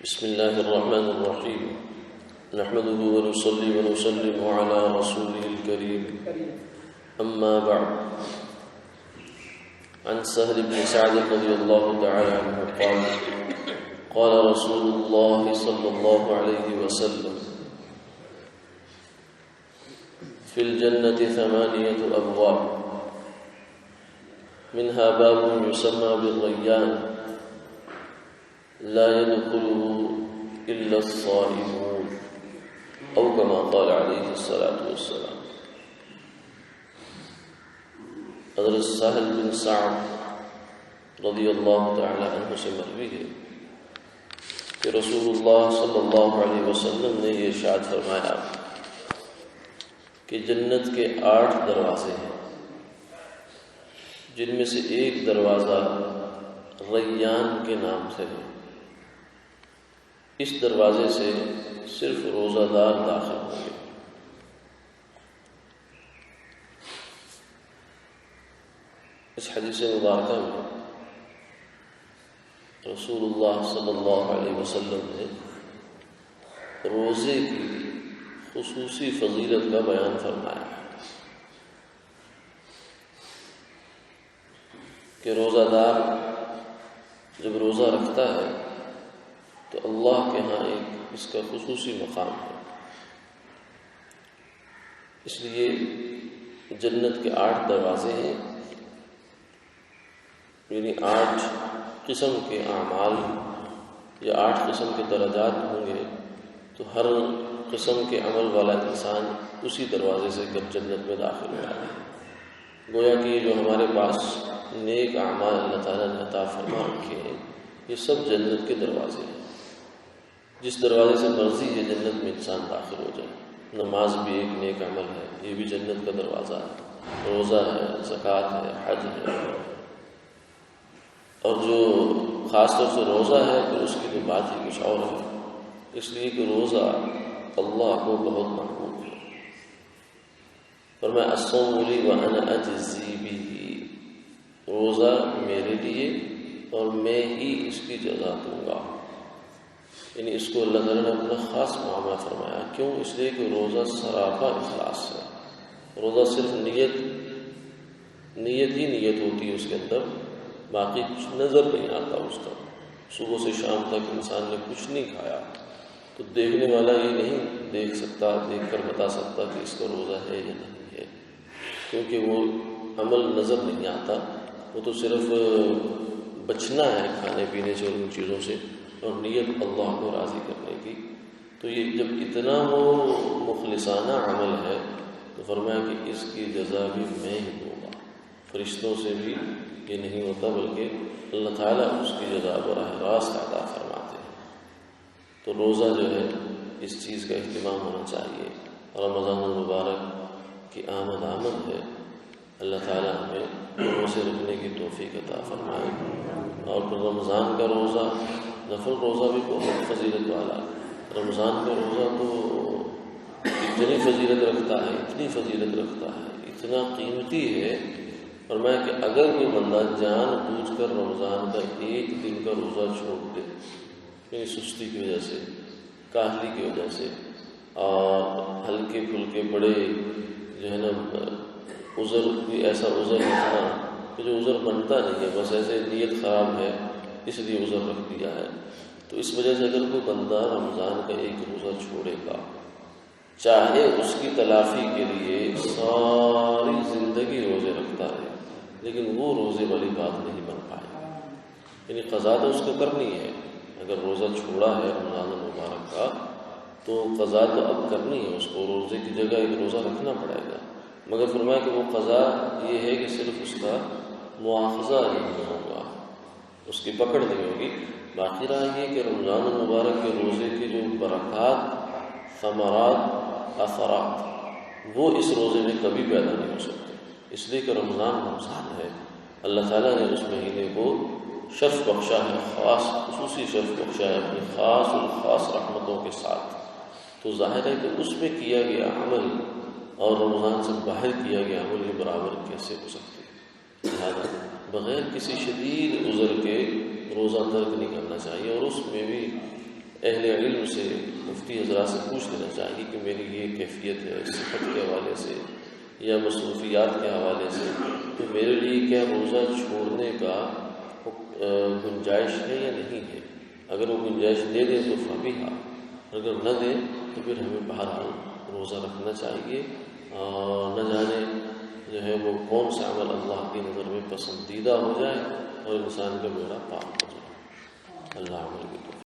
بسم الله الرحمن الرحيم نحمده ونصلي ونسلم على رسوله الكريم أما بعد عن سهل بن سعد رضي الله تعالى عنه قال قال رسول الله صلى الله عليه وسلم في الجنة 8 أبواب منها باب يسمى بالريان لا يدخله إلا الصائمون أو كما قال عليه الصلاة والسلام۔ حضرت سہل بن سعد رضی اللہ تعالی عنہ سے مروی ہے کہ رسول اللہ صلی اللہ علیہ وسلم نے یہ ارشاد فرمایا کہ جنت کے 8 دروازے ہیں، جن میں سے ایک دروازہ ریان کے نام سے ہے۔ اس دروازے سے صرف روزہ دار داخل ہوں گے۔ اس حدیث مبارکہ میں رسول اللہ صلی اللہ علیہ وسلم نے روزے کی خصوصی فضیلت کا بیان فرمایا کہ روزہ دار جب روزہ رکھتا ہے تو اللہ کے ہاں ایک اس کا خصوصی مقام ہے۔ اس لیے جنت کے 8 دروازے ہیں، یعنی 8 قسم کے اعمال یا 8 قسم کے درجات ہوں گے، تو ہر قسم کے عمل والا انسان اسی دروازے سے کب جنت میں داخل ہو جائے۔ گویا کہ یہ جو ہمارے پاس نیک اعمال اللہ تعالیٰ نے عطا فرما رکھے ہیں، یہ سب جنت کے دروازے ہیں۔ جس دروازے سے مرضی ہے جنت میں انسان داخل ہو جائے۔ نماز بھی ایک نیک عمل ہے، یہ بھی جنت کا دروازہ ہے، روزہ ہے، زکوٰۃ ہے، حج ہے، اور جو خاص طور سے روزہ ہے پھر اس کی تو بات ہی کچھ اور ہے، اس لیے کہ روزہ اللہ کو بہت محبوب ہے۔ فرمایا الصوم لی وانا اجزی بہ، روزہ میرے لیے اور میں ہی اس کی جزا دوں گا۔ یعنی اس کو اللہ تعالیٰ نے اپنا خاص معاملہ فرمایا، کیوں؟ اس لیے کہ روزہ سراپا اخلاص ہے۔ روزہ صرف نیت ہی نیت ہوتی ہے اس کے اندر، باقی کچھ نظر نہیں آتا اس کا۔ صبح سے شام تک انسان نے کچھ نہیں کھایا تو دیکھنے والا یہ نہیں دیکھ سکتا، دیکھ کر بتا سکتا کہ اس کا روزہ ہے یا نہیں ہے، کیونکہ وہ عمل نظر نہیں آتا۔ وہ تو صرف بچنا ہے کھانے پینے سے اور ان چیزوں سے، اور نیت اللہ کو راضی کرنے کی۔ تو یہ جب اتنا وہ مخلصانہ عمل ہے تو فرمایا کہ اس کی جزا بھی میں ہی دوں گا۔ فرشتوں سے بھی یہ نہیں ہوتا، بلکہ اللہ تعالیٰ اس کی جزا براہ راست عطا فرماتے ہیں۔ تو روزہ جو ہے اس چیز کا اہتمام ہونا چاہیے۔ رمضان المبارک کی آمد ہے، اللہ تعالیٰ ہمیں روزے رکھنے کی توفیق عطا فرمائے۔ اور پھر رمضان کا روزہ، نفل روزہ بھی بہت فضیلت والا ہے۔ رمضان کا روزہ تو اتنی فضیلت رکھتا ہے، اتنی فضیلت رکھتا ہے، اتنا قیمتی ہے۔ فرمایا کہ اگر کوئی بندہ جان بوجھ کر رمضان کا 1 دن کا روزہ چھوڑ دے، یعنی سستی کی وجہ سے، کاہلی کی وجہ سے، اور ہلکے پھلکے بڑے جو ہے نا عذر، کوئی ایسا عذر رکھنا کہ جو عذر بنتا نہیں ہے، بس ایسے نیت خراب ہے اس لیے عذر رکھ دیا ہے، تو اس وجہ سے اگر کوئی بندہ رمضان کا 1 روزہ چھوڑے گا، چاہے اس کی تلافی کے لیے ساری زندگی روزے رکھتا ہے، لیکن وہ روزے والی بات نہیں بن پائے۔ یعنی قضا تو اس کو کرنی ہے، اگر روزہ چھوڑا ہے رمضان المبارک کا تو قضا تو اب کرنی ہے، اس کو روزے کی جگہ ایک روزہ رکھنا پڑے گا، مگر فرمایا کہ وہ قضا یہ ہے کہ صرف اس کا مواخذہ نہیں ہوگا، اس کی پکڑ نہیں ہوگی۔ باقی رہا یہ کہ رمضان المبارک کے روزے کے جو برکات، ثمرات، اثرات، وہ اس روزے میں کبھی پیدا نہیں ہو سکتے، اس لیے کہ رمضان ہے۔ اللہ تعالیٰ نے اس مہینے کو شرف بخشا ہے، خاص خصوصی شرف بخشا ہے اپنی خاص اور خاص رحمتوں کے ساتھ۔ تو ظاہر ہے کہ اس میں کیا گیا عمل اور رمضان سے باہر کیا گیا عمل یہ برابر کیسے ہو سکتے؟ لہٰذا بغیر کسی شدید عذر کے روزہ ترک نہیں کرنا چاہیے، اور اس میں بھی اہل علم سے، مفتی حضرات سے پوچھ لینا چاہیے کہ میری یہ کیفیت ہے صحت کے حوالے سے یا مصروفیات کے حوالے سے، تو میرے لیے کیا روزہ چھوڑنے کا گنجائش ہے یا نہیں ہے۔ اگر وہ گنجائش دے دیں تو فبیہا، اگر نہ دیں تو پھر ہمیں بہرحال روزہ رکھنا چاہیے، اور نہ جانے جو ہے وہ کون سا عمل اللہ کی نظر میں پسندیدہ ہو جائے اور انسان کا بیڑا پار ہو جائے۔ اللہ عمل کی